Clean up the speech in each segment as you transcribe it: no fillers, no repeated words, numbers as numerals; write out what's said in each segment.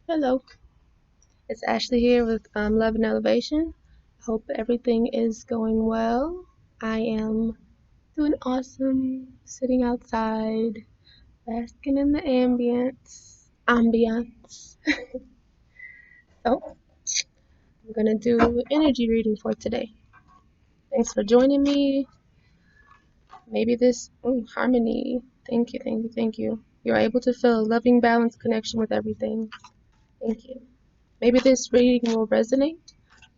Hello, it's Ashley here with Love and Elevation. Hope everything is going well. I am doing awesome, sitting outside, basking in the ambience. So, I'm gonna do energy reading for today. Thanks for joining me. Maybe this harmony. Thank you, thank you, thank you. You're able to feel a loving, balanced connection with everything. Thank you. Maybe this reading will resonate.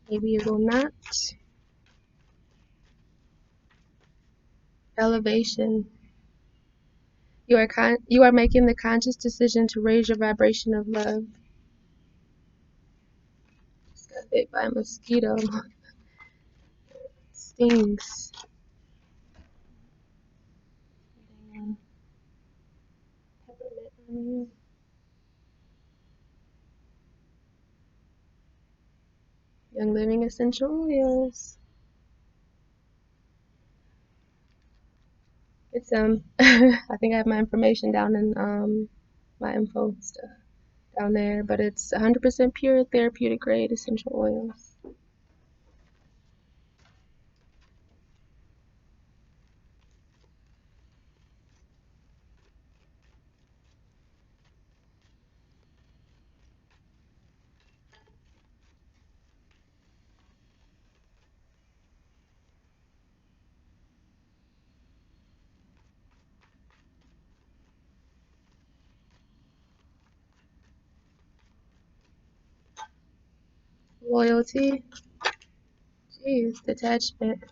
Maybe it will not. Elevation. You are making the conscious decision to raise your vibration of love. Just got bit by a mosquito. Stings. Peppermint honey. Young Living essential oils. It's I think I have my information down in my info stuff down there, but it's 100% pure therapeutic grade essential oils. Loyalty. Jeez, detachment.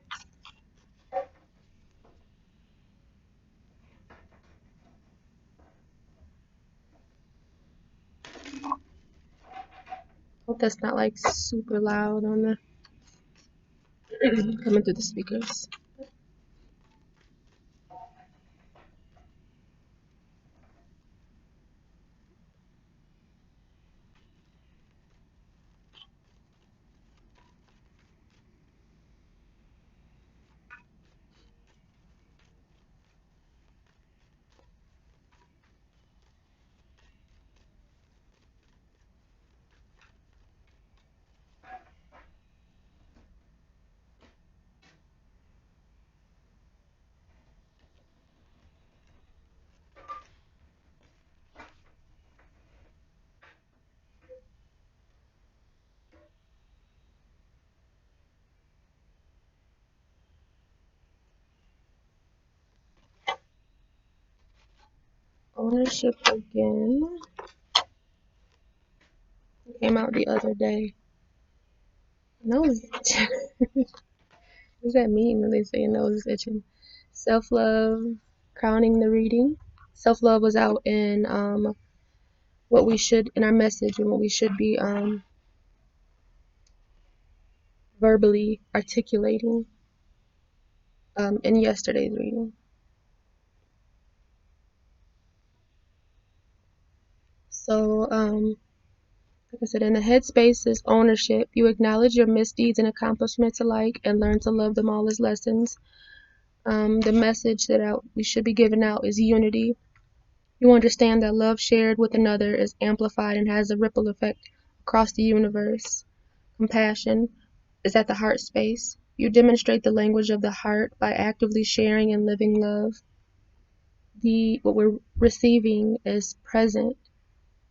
Hope that's not like super loud on the coming through the speakers. Ownership again. It came out the other day. Nose itching. What does that mean when they say nose is itching? Self love, crowning the reading. Self love was out in what we should in our message and what we should be verbally articulating in yesterday's reading. So like I said, in the headspace is ownership. You acknowledge your misdeeds and accomplishments alike and learn to love them all as lessons. The message that we should be giving out is unity. You understand that love shared with another is amplified and has a ripple effect across the universe. Compassion is at the heart space. You demonstrate the language of the heart by actively sharing and living love. What we're receiving is present.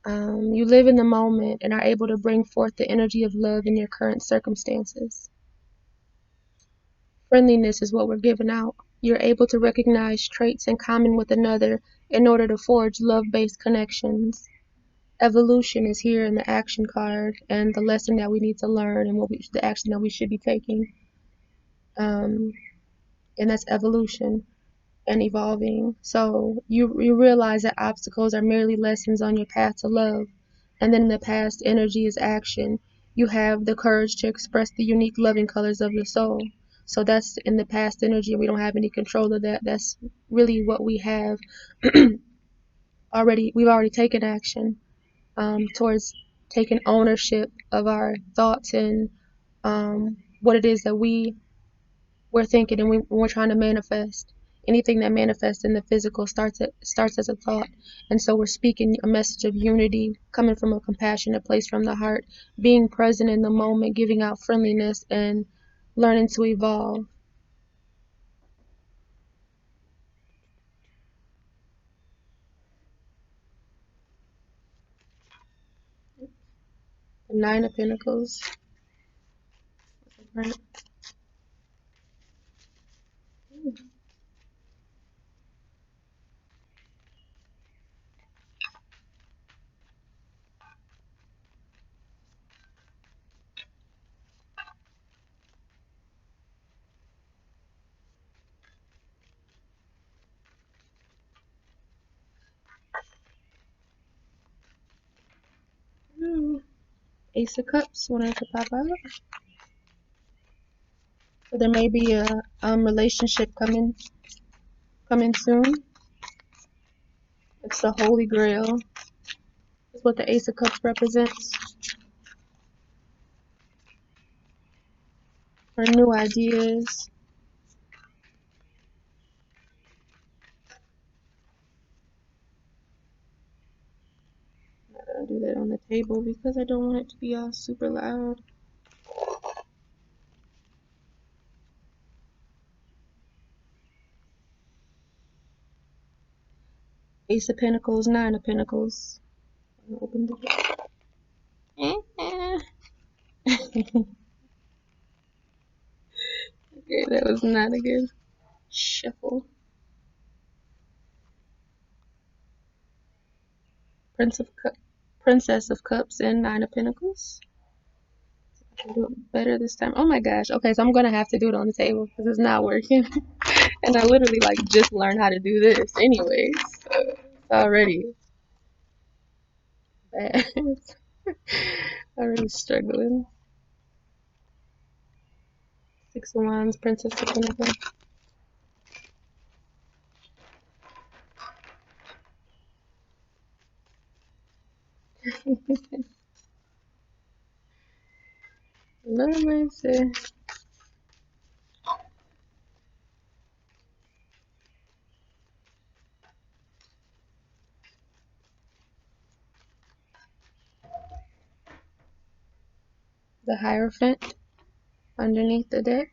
You live in the moment and are able to bring forth the energy of love in your current circumstances. Friendliness is what we're giving out. You're able to recognize traits in common with another in order to forge love-based connections. Evolution is here in the action card and the lesson that we need to learn and the action that we should be taking. And that's evolution and evolving. So you realize that obstacles are merely lessons on your path to love. And then in the past, energy is action. You have the courage to express the unique loving colors of your soul. So that's in the past energy. We don't have any control of that. That's really what we have already. We've already taken action towards taking ownership of our thoughts and what it is that we're thinking and we're trying to manifest anything that manifests in the physical starts as a thought. And so we're speaking a message of unity, coming from a compassionate place from the heart, being present in the moment, giving out friendliness, and learning to evolve. The Nine of Pentacles. Right. Ace of Cups wanted to pop out. So there may be a relationship coming soon. It's the Holy Grail. That's what the Ace of Cups represents. For new ideas. I'm not gonna do that on the table because I don't want it to be all super loud. Ace of Pentacles, Nine of Pentacles. Open the door. Okay, that was not a good shuffle. Princess of Cups and Nine of Pentacles. I can do it better this time. Oh my gosh. Okay, so I'm gonna have to do it on the table because it's not working. And I literally like just learned how to do this anyways. So it's already bad. Already struggling. Six of Wands, Princess of Pentacles. Lord mercy. The Hierophant underneath the deck.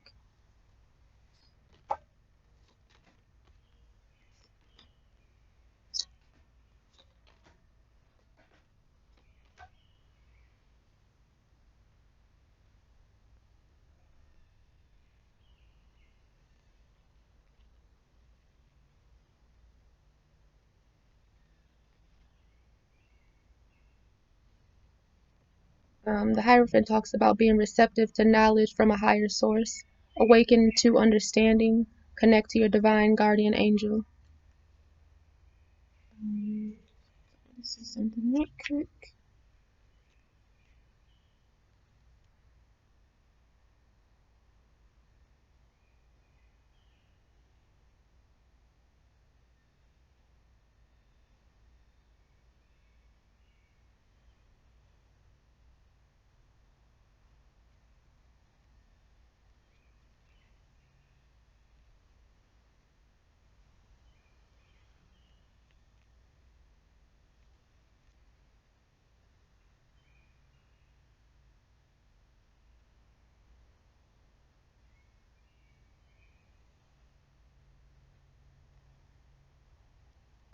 The Hierophant talks about being receptive to knowledge from a higher source, awaken to understanding, connect to your divine guardian angel. This is something right quick.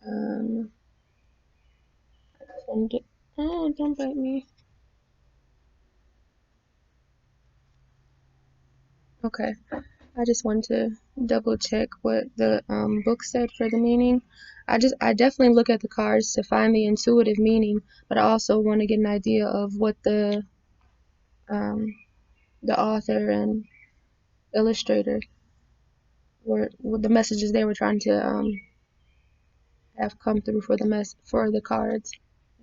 I just wanted to, oh, don't bite me. Okay, I just wanted to double check what the book said for the meaning. I definitely look at the cards to find the intuitive meaning, but I also want to get an idea of what the author and illustrator were, what the messages they were trying to have come through for the cards,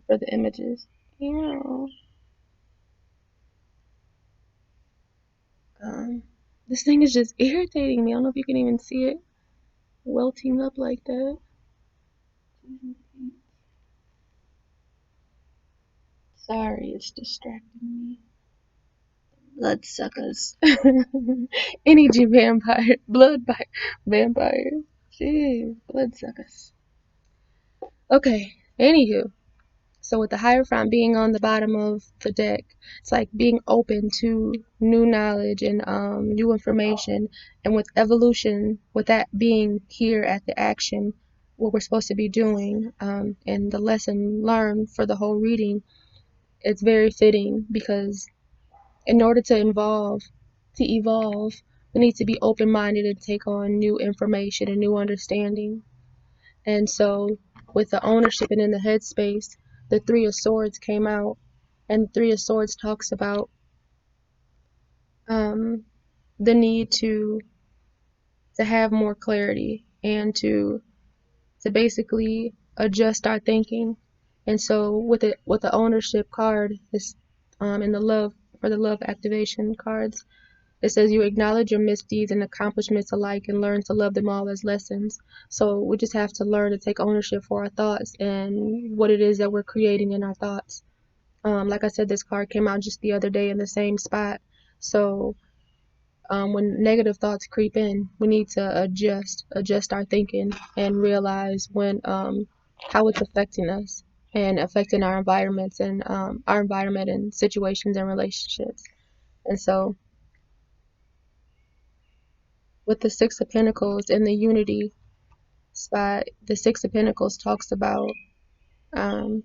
for the images. Yeah. This thing is just irritating me. I don't know if you can even see it welting up like that. Sorry, it's distracting me. Bloodsuckers. Energy vampire. Vampire. Jeez, bloodsuckers. Okay, anywho. So with the Hierophant being on the bottom of the deck, it's like being open to new knowledge and new information. And with evolution, with that being here at the action, what we're supposed to be doing, and the lesson learned for the whole reading, it's very fitting because in order to evolve, we need to be open-minded and take on new information and new understanding. And so, with the ownership and in the headspace, the Three of Swords came out, and the Three of Swords talks about um, the need to have more clarity and to basically adjust our thinking. And so, with the ownership card, this in the love for the love activation cards, it says you acknowledge your misdeeds and accomplishments alike and learn to love them all as lessons. So we just have to learn to take ownership for our thoughts and what it is that we're creating in our thoughts. Like I said, this card came out just the other day in the same spot. So when negative thoughts creep in, we need to adjust our thinking and realize when how it's affecting us and affecting our environments and our environment and situations and relationships. And so with the Six of Pentacles in the Unity spot, the Six of Pentacles talks about um,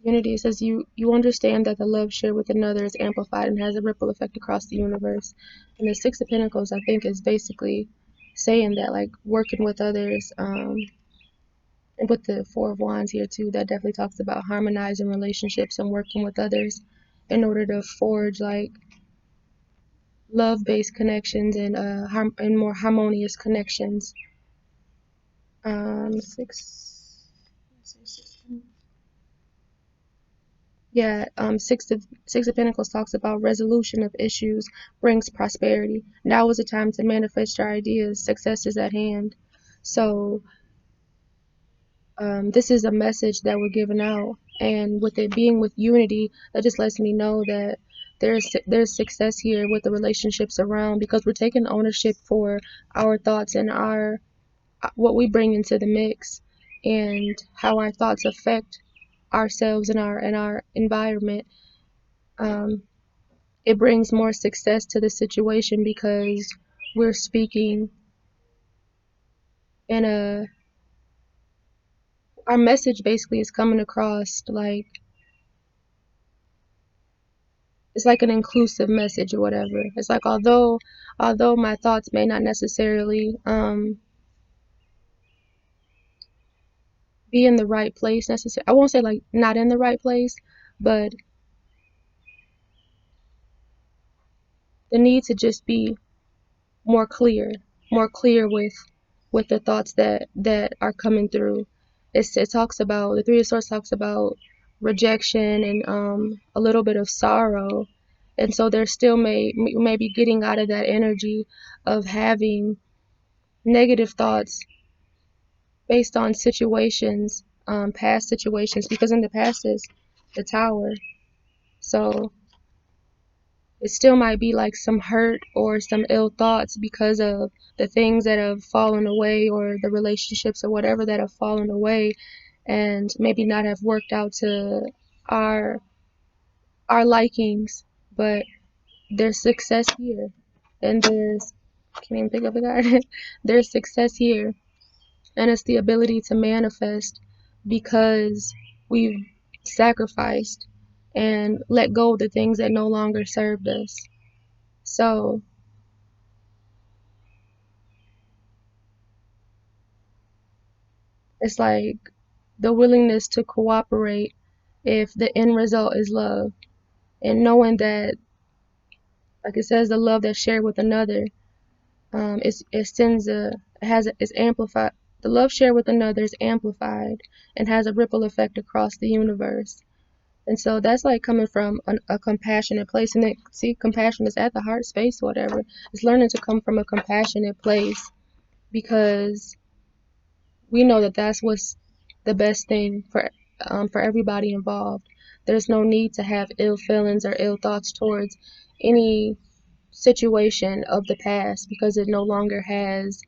Unity. Says you understand that the love shared with another is amplified and has a ripple effect across the universe. And the Six of Pentacles, I think, is basically saying that, like, working with others, and with the Four of Wands here too, that definitely talks about harmonizing relationships and working with others in order to forge like love-based connections and more harmonious connections. Six. Yeah, Six of Pentacles talks about resolution of issues brings prosperity. Now is the time to manifest your ideas. Success is at hand. So this is a message that we're giving out, and with it being with unity, that just lets me know that there's success here with the relationships around because we're taking ownership for our thoughts and our what we bring into the mix and how our thoughts affect ourselves and our environment. Um, it brings more success to the situation because we're speaking in a our message basically is coming across like it's like an inclusive message or whatever. It's like although my thoughts may not necessarily be in the right place necessarily. I won't say like not in the right place, but the need to just be more clear, more clear with the thoughts that are coming through. It talks about the Three of Swords talks about rejection and a little bit of sorrow, and so they're still maybe getting out of that energy of having negative thoughts based on situations, past situations, because in the past is the Tower. So it still might be like some hurt or some ill thoughts because of the things that have fallen away or the relationships or whatever that have fallen away and maybe not have worked out to our our likings, but there's success here and there's can't even pick up the card. There's success here and it's the ability to manifest because we've sacrificed and let go of the things that no longer served us. So it's like the willingness to cooperate if the end result is love, and knowing that, like it says, the love that's shared with another, it sends is amplified. The love shared with another is amplified and has a ripple effect across the universe. And so that's like coming from a compassionate place. And see, compassion is at the heart space, whatever. It's learning to come from a compassionate place because we know that that's what's the best thing for everybody involved. There's no need to have ill feelings or ill thoughts towards any situation of the past because it no longer has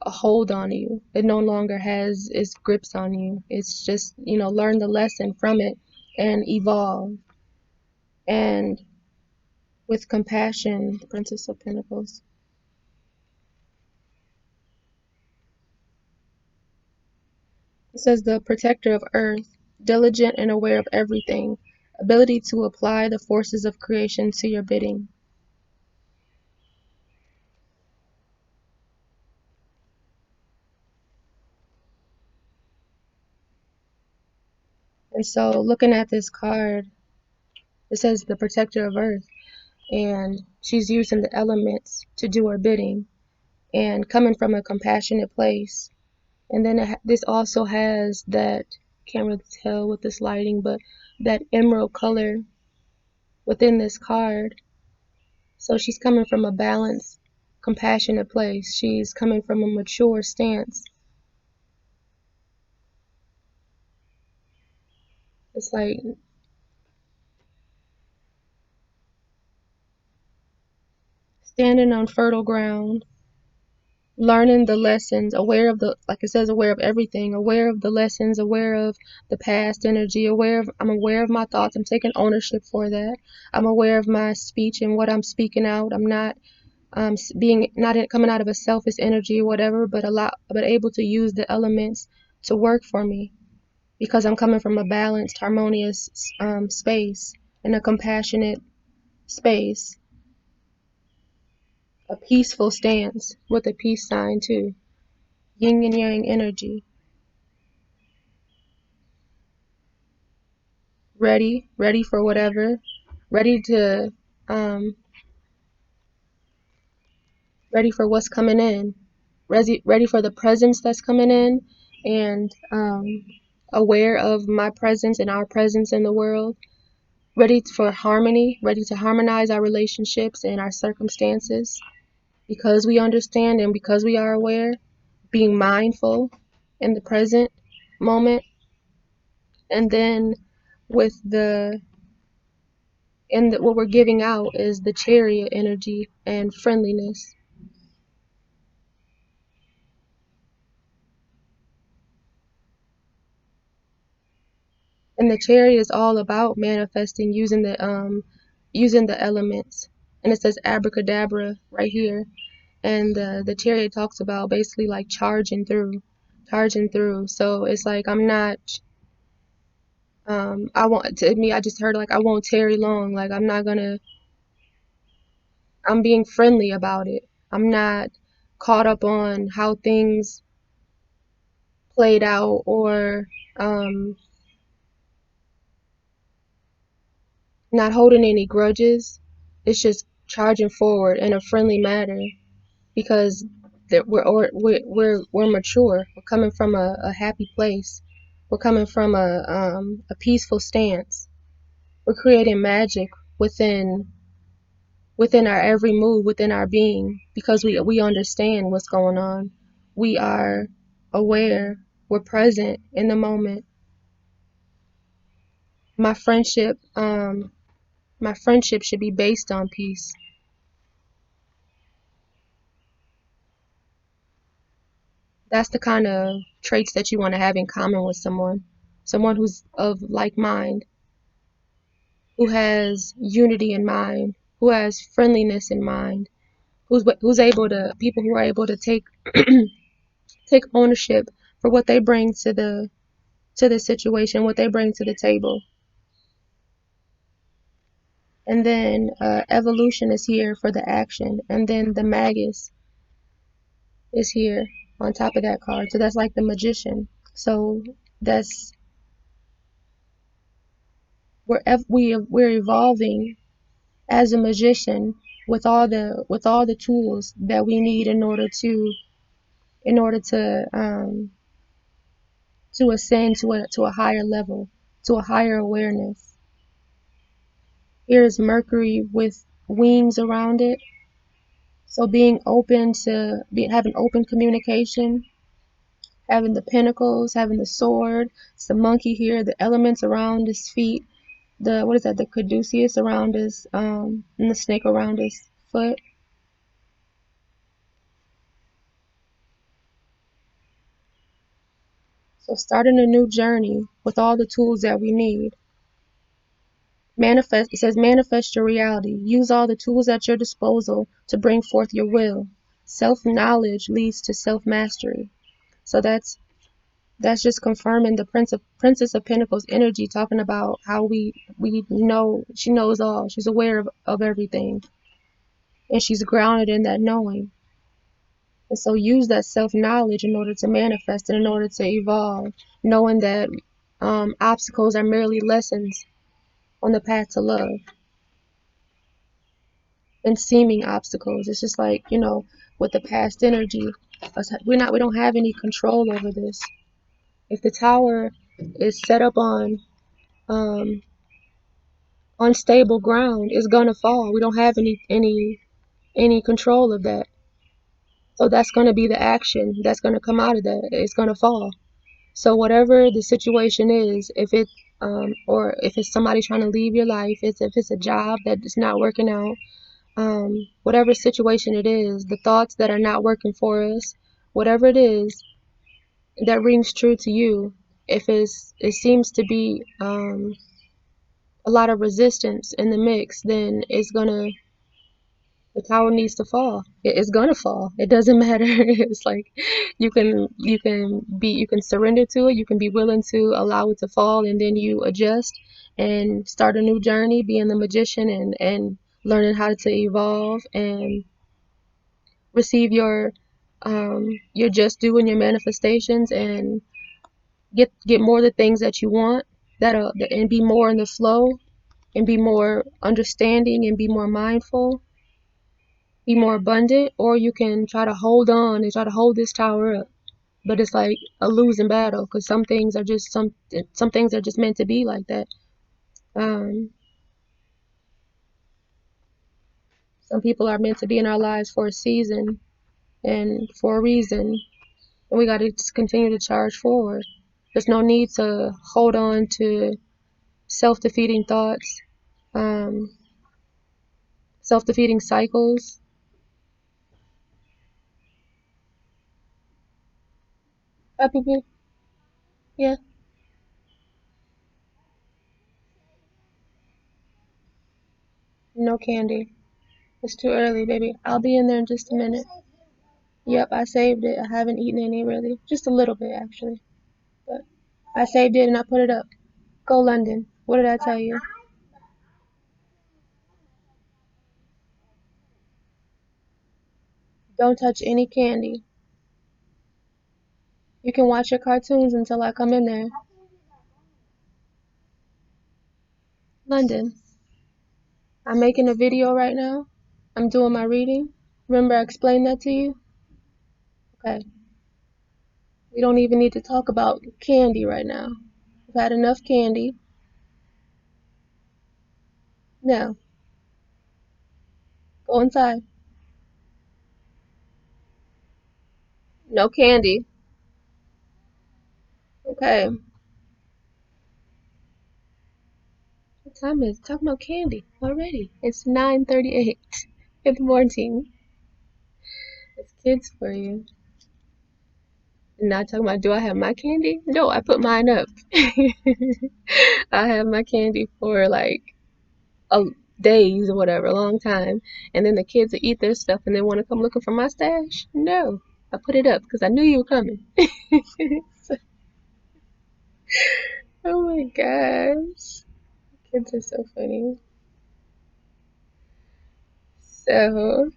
a hold on you. It no longer has its grips on you. It's just, learn the lesson from it and evolve. And with compassion, the Princess of Pentacles. It says the protector of earth, diligent and aware of everything, ability to apply the forces of creation to your bidding. And so looking at this card, it says the protector of earth, and she's using the elements to do her bidding and coming from a compassionate place. And then this also has that, can't really tell with this lighting, but that emerald color within this card. So she's coming from a balanced, compassionate place. She's coming from a mature stance. It's like standing on fertile ground, learning the lessons, aware of the, like it says, aware of everything, aware of the lessons, aware of the past energy, I'm aware of my thoughts. I'm taking ownership for that. I'm aware of my speech and what I'm speaking out. I'm not being not coming out of a selfish energy or whatever, but able to use the elements to work for me because I'm coming from a balanced, harmonious space and a compassionate space, a peaceful stance with a peace sign too, yin and yang energy, ready for whatever, ready to um, ready for what's coming in, ready for the presence that's coming in, and aware of my presence and our presence in the world, ready for harmony, ready to harmonize our relationships and our circumstances because we understand and because we are aware, being mindful in the present moment. And then with what we're giving out is the chariot energy and friendliness. And the chariot is all about manifesting using the elements. And it says abracadabra right here. And the chariot talks about basically like charging through. So it's like I'm not I just heard like I won't tarry long. Like I'm being friendly about it. I'm not caught up on how things played out or um not holding any grudges. It's just charging forward in a friendly manner because that we're mature. We're coming from a happy place. We're coming from a peaceful stance. We're creating magic within within our every move, within our being, because we understand what's going on. We are aware. We're present in the moment. My friendship, um, my friendship should be based on peace. That's the kind of traits that you want to have in common with someone who's of like mind, who has unity in mind, who has friendliness in mind, who's able to people who are able to take ownership for what they bring to the situation, what they bring to the table. And then evolution is here for the action, and then the magus is here on top of that card. So that's like the magician. So that's we're evolving as a magician with all the tools that we need in order to ascend to a higher level, to a higher awareness. Here's Mercury with wings around it. So being open to having open communication, having the pentacles, having the sword, it's the monkey here, the elements around his feet, the what is that, the caduceus around his and the snake around his foot. So starting a new journey with all the tools that we need. Manifest, it says manifest your reality. Use all the tools at your disposal to bring forth your will. Self-knowledge leads to self-mastery. So that's just confirming the Princess of Pentacles energy, talking about how we know, she knows all. She's aware of everything. And she's grounded in that knowing. And so use that self-knowledge in order to manifest and in order to evolve, knowing that obstacles are merely lessons on the path to love. And seeming obstacles, it's just like, with the past energy, we don't have any control over this. If the tower is set up on unstable ground, it's gonna fall. We don't have any control of that. So that's gonna be the action that's gonna come out of that. It's gonna fall. So whatever the situation is, if it or if it's somebody trying to leave your life, if it's a job that is not working out, whatever situation it is, the thoughts that are not working for us, whatever it is that rings true to you, if it seems to be a lot of resistance in the mix, then the tower needs to fall. It's gonna fall. It doesn't matter. It's like you can surrender to it. You can be willing to allow it to fall, and then you adjust and start a new journey, being the magician and learning how to evolve and receive your just due in your manifestations and get more of the things that you want, and be more in the flow and be more understanding and be more mindful, be more abundant. Or you can try to hold on and try to hold this tower up, but it's like a losing battle, because some things are just some things are just meant to be like that. Some people are meant to be in our lives for a season and for a reason, and we got to continue to charge forward. There's no need to hold on to self-defeating thoughts, um, self-defeating cycles. Hi, people. Yeah, no candy. It's too early, baby. I'll be in there in just a minute. Yep, I saved it. I haven't eaten any really. Just a little bit, actually. But I saved it and I put it up. Go London. What did I tell you? Don't touch any candy. You can watch your cartoons until I come in there. London. I'm making a video right now. I'm doing my reading. Remember I explained that to you? Okay. We don't even need to talk about candy right now. We've had enough candy. Now, go inside. No candy. Okay. What time is it? Talking about candy already. It's 9:38 in the morning. It's kids for you. Not talking about, do I have my candy? No, I put mine up. I have my candy for like a days or whatever, a long time. And then the kids will eat their stuff and they want to come looking for my stash. No, I put it up because I knew you were coming. Oh my gosh. Kids are so funny. So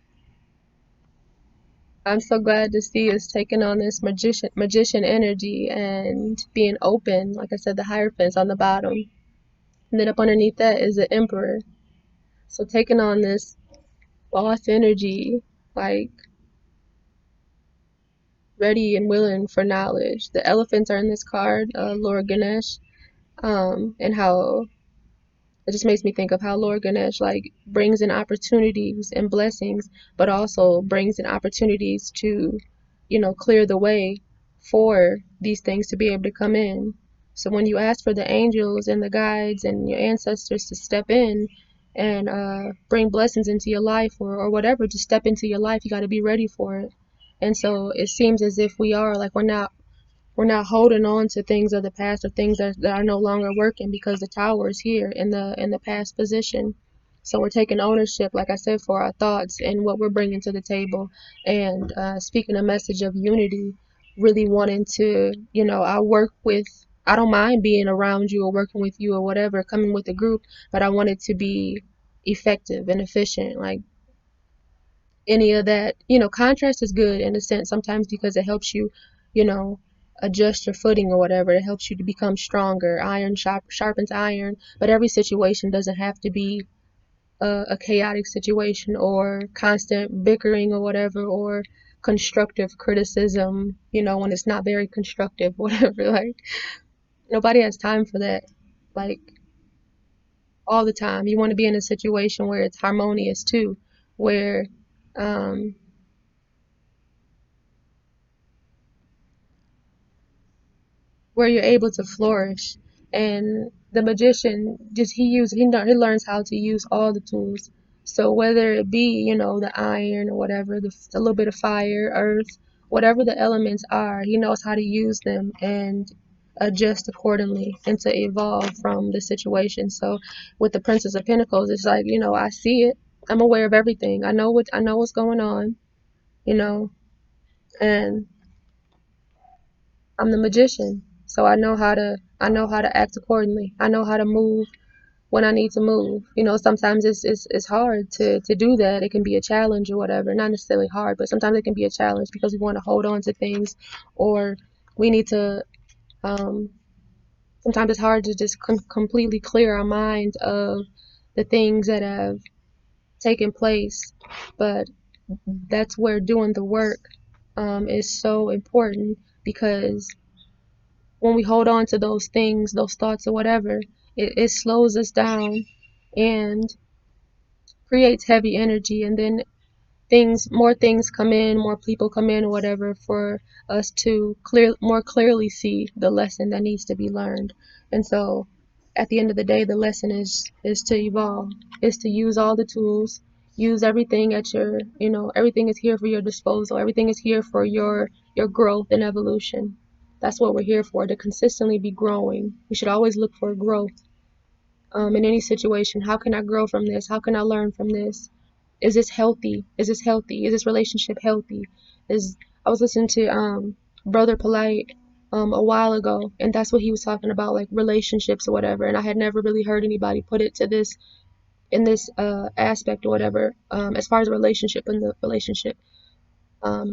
I'm so glad to see us taking on this magician energy and being open. Like I said, the Hierophant's on the bottom. And then up underneath that is the Emperor. So taking on this boss energy, like ready and willing for knowledge. The elephants are in this card, Lord Ganesh, and how it just makes me think of how Lord Ganesh like brings in opportunities and blessings, but also brings in opportunities to, clear the way for these things to be able to come in. So when you ask for the angels and the guides and your ancestors to step in and bring blessings into your life, or whatever, to step into your life, you got to be ready for it. And so it seems as if we are like we're not holding on to things of the past or things that are no longer working, because the tower is here in the past position. So we're taking ownership, like I said, for our thoughts and what we're bringing to the table, and speaking a message of unity, really wanting to, I don't mind being around you or working with you or whatever, coming with a group, but I want it to be effective and efficient. Like any of that. Contrast is good in a sense sometimes, because it helps you, you know, adjust your footing or whatever. It helps you to become stronger. Iron sharpens iron, but every situation doesn't have to be a chaotic situation or constant bickering or whatever, or constructive criticism, when it's not very constructive, whatever. Like, nobody has time for that. Like, all the time. You want to be in a situation where it's harmonious too, where, um, where you're able to flourish. And the magician, just he learns how to use all the tools. So whether it be, the iron or whatever, a little bit of fire, earth, whatever the elements are, he knows how to use them and adjust accordingly and to evolve from the situation. So with the Princess of Pentacles, it's like, I see it. I'm aware of everything. I know what's going on, you know, and I'm the magician, so I know how to act accordingly. I know how to move when I need to move. Sometimes it's hard to do that. It can be a challenge or whatever. Not necessarily hard, but sometimes it can be a challenge because we want to hold on to things, or we need to. Um, Sometimes it's hard to just completely clear our mind of the things that have taken place, but that's where doing the work is so important, because when we hold on to those things, those thoughts or whatever, it slows us down and creates heavy energy. And then more things come in, more people come in or whatever, for us to more clearly see the lesson that needs to be learned. And so at the end of the day, the lesson is to evolve, is to use all the tools, use everything everything is here for your disposal. Everything is here for your growth and evolution. That's what we're here for, to consistently be growing. We should always look for growth in any situation. How can I grow from this? How can I learn from this? Is this healthy? Is this healthy? Is this relationship healthy? Is I was listening to Brother Polite a while ago, and that's what he was talking about, like relationships or whatever. And I had never really heard anybody put it to this in this aspect or whatever, as far as a relationship and the relationship.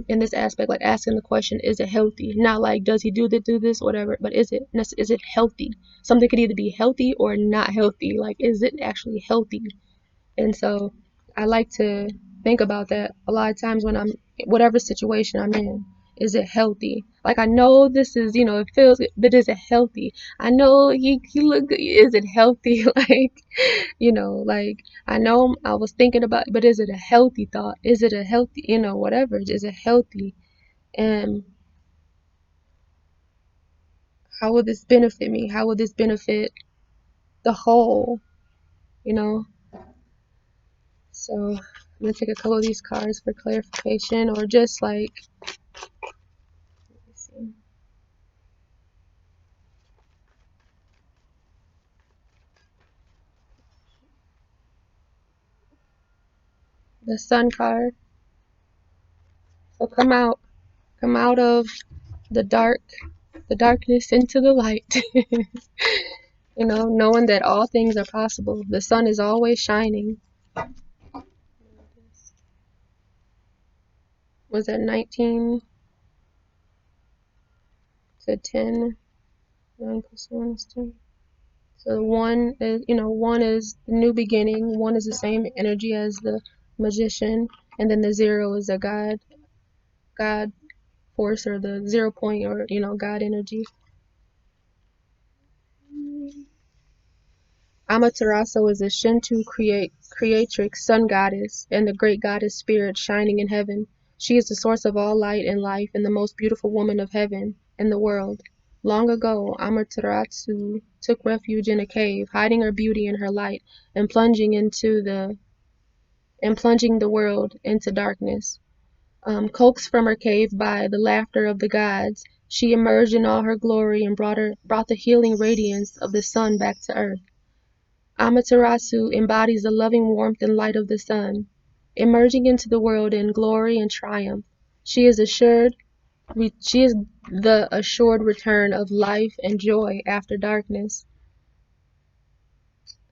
In this aspect, like asking the question, is it healthy? Not like, does he do this, whatever, but is it healthy? Something could either be healthy or not healthy. Like, is it actually healthy? And so I like to think about that a lot of times when I'm, whatever situation I'm in. Is it healthy? Like, I know this is, it feels good, but is it healthy? I know you look good. Is it healthy? Like, I know I was thinking about, but is it a healthy thought? Is it a healthy, whatever? Is it healthy? And how will this benefit me? How will this benefit the whole, you know? So I'm gonna take a couple of these cards for clarification, or just like, let me see, the Sun card. So come out of the darkness into the light. Knowing that all things are possible. The sun is always shining. Was that 19 to 10? 9 plus 1 is 10. So one is the new beginning. One is the same energy as the magician, and then the 0 is a God force, or the 0 point, or God energy. Amaterasu is a Shinto creatrix, sun goddess, and the great goddess spirit shining in heaven. She is the source of all light and life and the most beautiful woman of heaven and the world. Long ago, Amaterasu took refuge in a cave, hiding her beauty and her light, and plunging the world into darkness. Coaxed from her cave by the laughter of the gods, she emerged in all her glory and brought the healing radiance of the sun back to earth. Amaterasu embodies the loving warmth and light of the sun, emerging into the world in glory and triumph. She is she is the assured return of life and joy after darkness.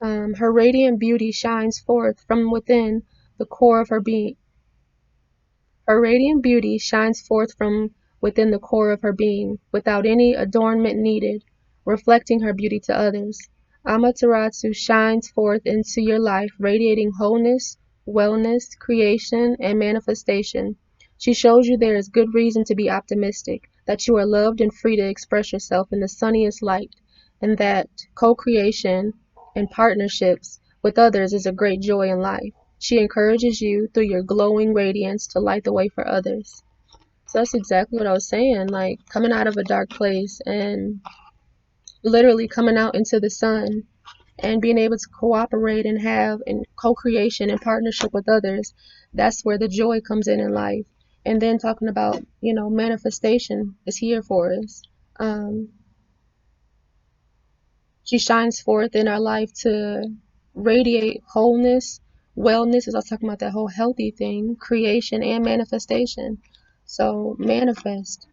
Her radiant beauty shines forth from within the core of her being. Her radiant beauty shines forth from within the core of her being, without any adornment needed, reflecting her beauty to others. Amaterasu shines forth into your life, radiating wholeness, wellness, creation, and manifestation. She shows you there is good reason to be optimistic, that you are loved and free to express yourself in the sunniest light, and that co-creation and partnerships with others is a great joy in life. She encourages you through your glowing radiance to light the way for others. So that's exactly what I was saying, like coming out of a dark place and literally coming out into the sun and being able to cooperate and have and co-creation and partnership with others. That's where the joy comes in life. And then talking about, manifestation is here for us. Um, She shines forth in our life to radiate wholeness, wellness, as I was talking about that whole healthy thing, creation and manifestation. So manifest.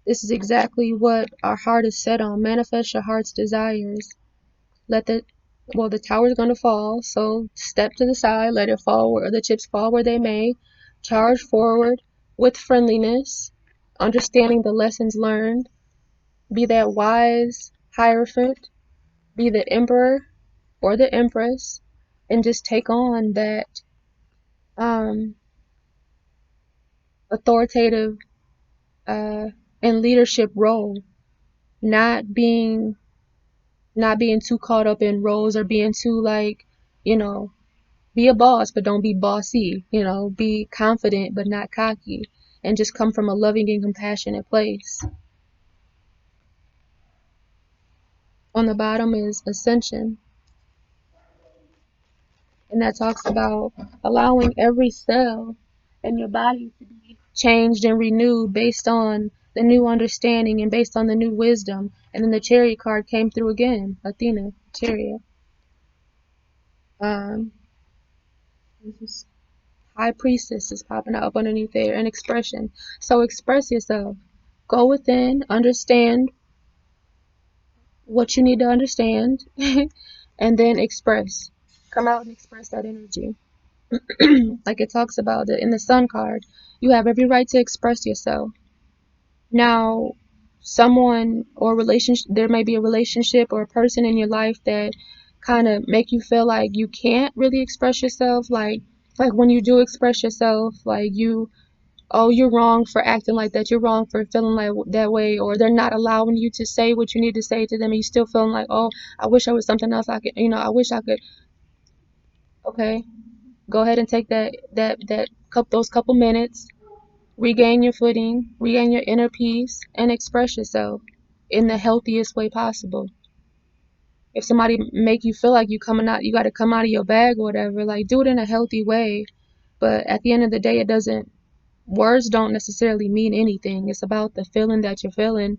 This is exactly what our heart is set on. Manifest your heart's desires. Let the tower's gonna fall, so step to the side, let it fall where the chips fall where they may. Charge forward with friendliness, understanding the lessons learned. Be that wise hierophant, be the emperor or the empress, and just take on that um, authoritative uh, and leadership role, not being not being too caught up in roles or being too like, you know, be a boss but don't be bossy, be confident but not cocky, and just come from a loving and compassionate place. On the bottom is ascension, and that talks about allowing every cell in your body to be changed and renewed based on the new understanding and based on the new wisdom. And then the chariot card came through again, Athena, chariot. Um, this high priestess is popping up underneath there, and expression. So express yourself. Go within, understand what you need to understand, and then express. Come out and express that energy. Like it talks about it in the sun card, you have every right to express yourself. Now, someone or relationship, there may be a relationship or a person in your life that kind of make you feel like you can't really express yourself. Like when you do express yourself, like you're wrong for acting like that. You're wrong for feeling like that way, or they're not allowing you to say what you need to say to them, and you still feeling like, oh, I wish I was something else. I could, I wish I could. Okay, go ahead and take those couple minutes, regain your footing, regain your inner peace, and express yourself in the healthiest way possible. If somebody make you feel like you got to come out of your bag or whatever, like do it in a healthy way. But at the end of the day, words don't necessarily mean anything. It's about the feeling that you're feeling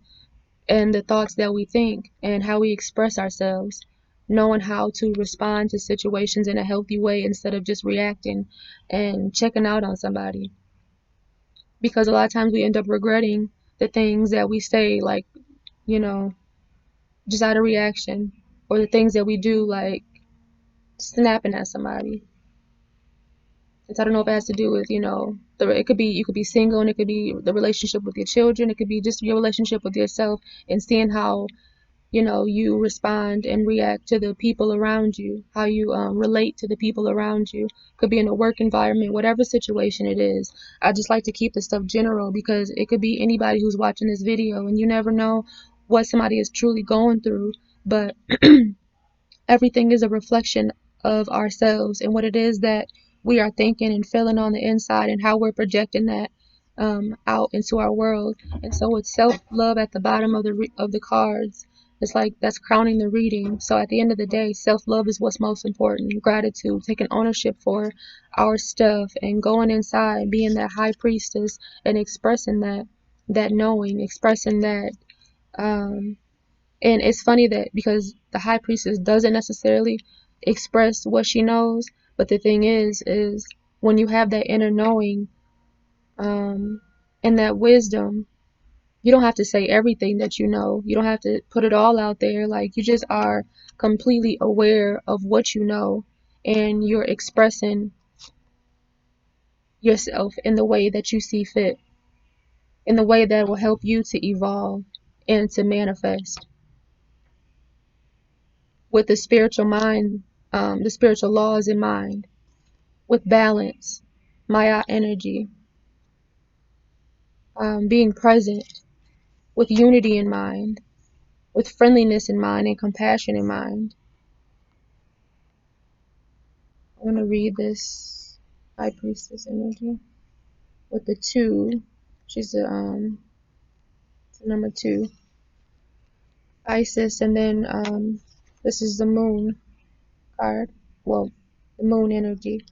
and the thoughts that we think and how we express ourselves, knowing how to respond to situations in a healthy way instead of just reacting and checking out on somebody. Because a lot of times we end up regretting the things that we say, like, you know, just out of reaction, or the things that we do, like snapping at somebody. Since I don't know if it has to do with, it could be you could be single, and it could be the relationship with your children, it could be just your relationship with yourself, and seeing how you respond and react to the people around you, how you relate to the people around you. Could be in a work environment, whatever situation it is. I just like to keep the stuff general because it could be anybody who's watching this video, and you never know what somebody is truly going through. But everything is a reflection of ourselves and what it is that we are thinking and feeling on the inside, and how we're projecting that out into our world. And so it's self-love at the bottom of the cards. It's like that's crowning the reading. So at the end of the day, self-love is what's most important. Gratitude, taking ownership for our stuff and going inside, being that high priestess and expressing that knowing, expressing that. And it's funny that because the high priestess doesn't necessarily express what she knows, but the thing is when you have that inner knowing, and that wisdom, you don't have to say everything that you know. You don't have to put it all out there. Like, you just are completely aware of what you know, and you're expressing yourself in the way that you see fit, in the way that will help you to evolve and to manifest with the spiritual mind, the spiritual laws in mind, with balance, Maya energy, being present, with unity in mind, with friendliness in mind and compassion in mind. I want to read this High Priestess energy with the 2. She's the number 2, Isis, and then this is the Moon card. Well, the Moon energy.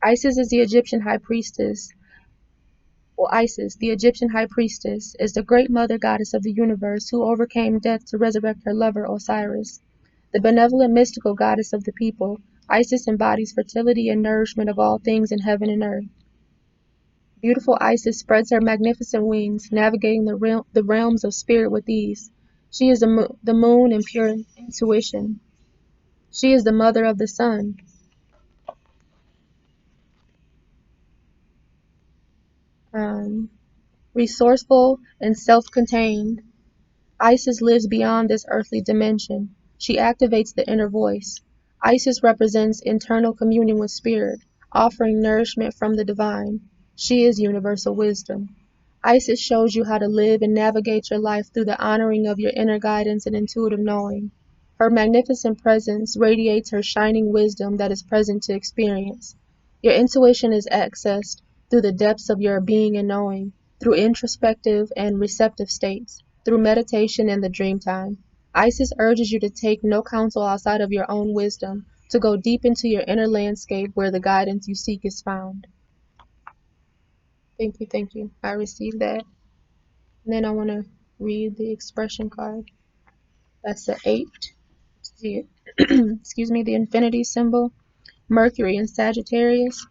Isis is the Egyptian High Priestess. Well, Isis, the Egyptian High Priestess, is the great mother goddess of the universe who overcame death to resurrect her lover Osiris. The benevolent mystical goddess of the people, Isis embodies fertility and nourishment of all things in heaven and earth. Beautiful Isis spreads her magnificent wings, navigating the realms of spirit with ease. She is the moon in pure intuition. She is the mother of the sun. Resourceful and self-contained, Isis lives beyond this earthly dimension. She activates the inner voice. Isis represents internal communion with spirit, offering nourishment from the divine. She is universal wisdom. Isis shows you how to live and navigate your life through the honoring of your inner guidance and intuitive knowing. Her magnificent presence radiates her shining wisdom that is present to experience. Your intuition is accessed through the depths of your being and knowing, through introspective and receptive states, through meditation and the dream time. Isis urges you to take no counsel outside of your own wisdom, to go deep into your inner landscape where the guidance you seek is found. Thank you, thank you. I received that. And then I want to read the expression card. That's the 8. The, excuse me, the infinity symbol. Mercury in Sagittarius.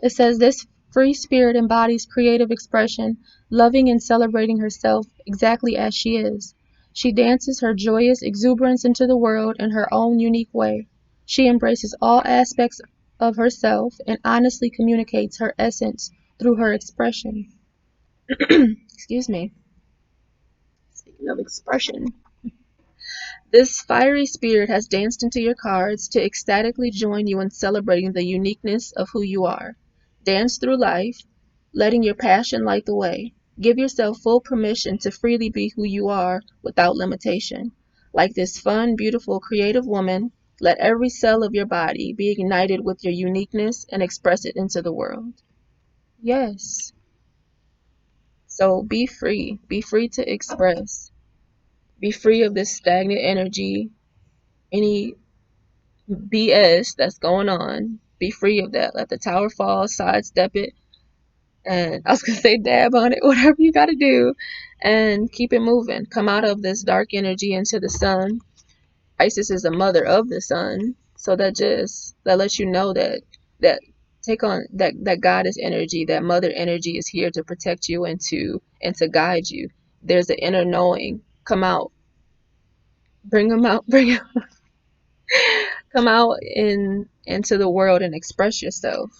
It says this free spirit embodies creative expression, loving and celebrating herself exactly as she is. She dances her joyous exuberance into the world in her own unique way. She embraces all aspects of herself and honestly communicates her essence through her expression. Excuse me. Speaking of expression, this fiery spirit has danced into your cards to ecstatically join you in celebrating the uniqueness of who you are. Dance through life, letting your passion light the way. Give yourself full permission to freely be who you are without limitation. Like this fun, beautiful, creative woman, let every cell of your body be ignited with your uniqueness and express it into the world. Yes. So be free. Be free to express. Be free of this stagnant energy, any BS that's going on. Be free of that. Let the tower fall, sidestep it, and I was gonna say dab on it, whatever you gotta do, and keep it moving. Come out of this dark energy into the sun. Isis is the mother of the sun, so that lets you know that take on that goddess energy, that mother energy is here to protect you and to guide you. There's an inner knowing. Come out. Bring them out. Bring 'em come out into the world and express yourself.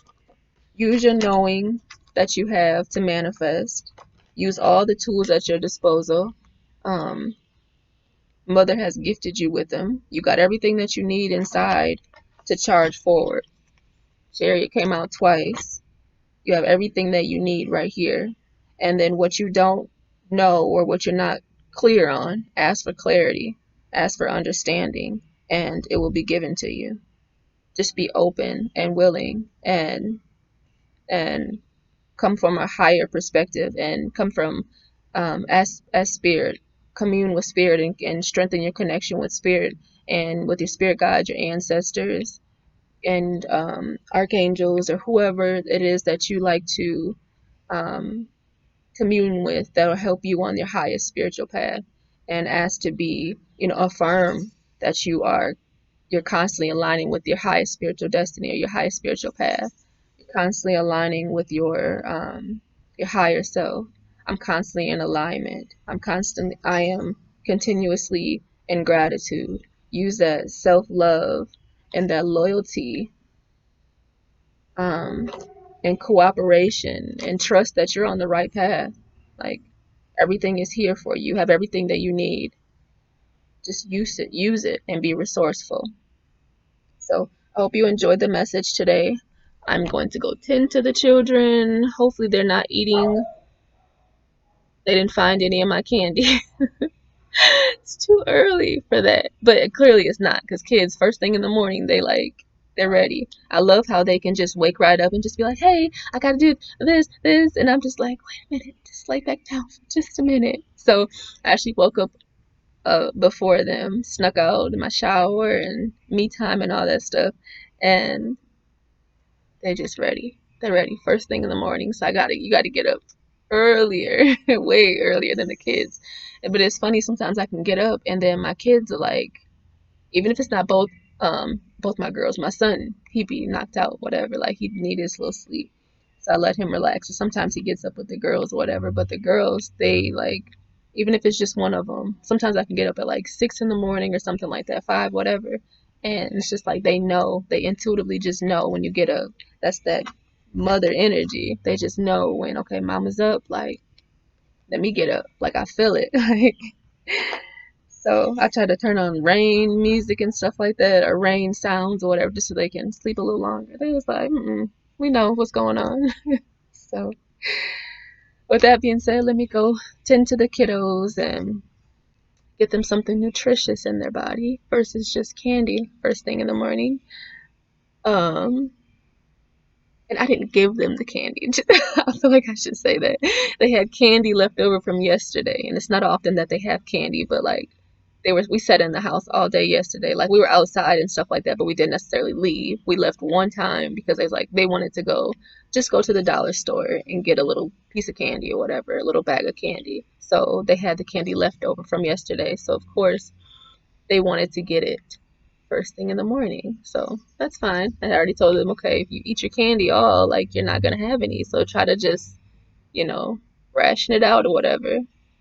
Use your knowing that you have to manifest. Use all the tools at your disposal. Um, Mother has gifted you with them. You got everything that you need inside to charge forward. Chariot came out twice. You have everything that you need right here. And then what you don't know or what you're not clear on, ask for clarity, ask for understanding, and it will be given to you. just be open and willing, and come from a higher perspective, and come from as spirit, commune with spirit, and strengthen your connection with spirit and with your spirit guide, your ancestors, and archangels, or whoever it is that you like to um, commune with, that'll help you on your highest spiritual path. And ask to be, affirm that you're constantly aligning with your highest spiritual destiny, or your highest spiritual path. You're constantly aligning with your higher self. I'm constantly in alignment. I am continuously in gratitude. Use that self-love and that loyalty, um, and cooperation, and trust that you're on the right path. Like, everything is here for you. You have everything that you need. Just use it, and be resourceful. So I hope you enjoyed the message today. I'm going to go tend to the children. Hopefully they're not eating. They didn't find any of my candy. It's too early for that. But clearly it's not, because kids, first thing in the morning, they're ready. I love how they can just wake right up and just be like, hey, I gotta do this. And I'm just like, wait a minute, just lay back down for just a minute. So I actually woke up before them, snuck out in my shower and me time and all that stuff. And they're just ready. They're ready first thing in the morning. So you gotta get up earlier, way earlier than the kids. But it's funny, sometimes I can get up and then my kids are like, even if it's not both my girls, my son, he'd be knocked out, whatever. Like, he'd need his little sleep. So I let him relax. So sometimes he gets up with the girls or whatever. But the girls, they like, even if it's just one of them, sometimes I can get up at like 6 in the morning or something like that, 5, whatever. And it's just like they intuitively just know when you get up. That's that mother energy. They just know when, okay, mama's up, like, let me get up. Like, I feel it. Like, so I try to turn on rain music and stuff like that, or rain sounds or whatever, just so they can sleep a little longer. They was like, we know what's going on. So with that being said, let me go tend to the kiddos and get them something nutritious in their body versus just candy first thing in the morning. Um, and I didn't give them the candy. I feel like I should say that. They had candy left over from yesterday, and it's not often that they have candy, but like, we sat in the house all day yesterday. Like, we were outside and stuff like that, but we didn't necessarily leave. We left one time because they wanted to go to the dollar store and get a little piece of candy or whatever, a little bag of candy. So they had the candy left over from yesterday. So of course they wanted to get it first thing in the morning. So that's fine. I already told them, okay, if you eat your candy all, like, you're not gonna have any. So try to just, you know, ration it out or whatever.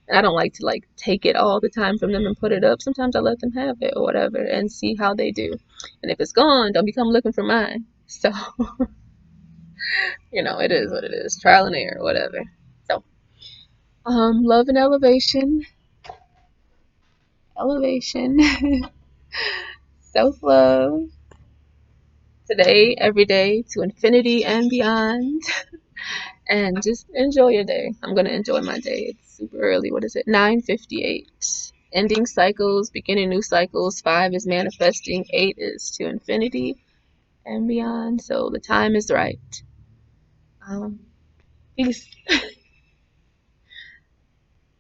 And I don't like to like take it all the time from them and put it up. Sometimes I let them have it or whatever and see how they do. And if it's gone, don't become looking for mine. So, it is what it is. Trial and error, whatever. So, love and elevation. Elevation. Self love. Today, every day, to infinity and beyond. And just enjoy your day. I'm gonna enjoy my day. It's super early. What is it? 9:58. Ending cycles, beginning new cycles. 5 is manifesting. 8 is to infinity and beyond. So the time is right. Peace.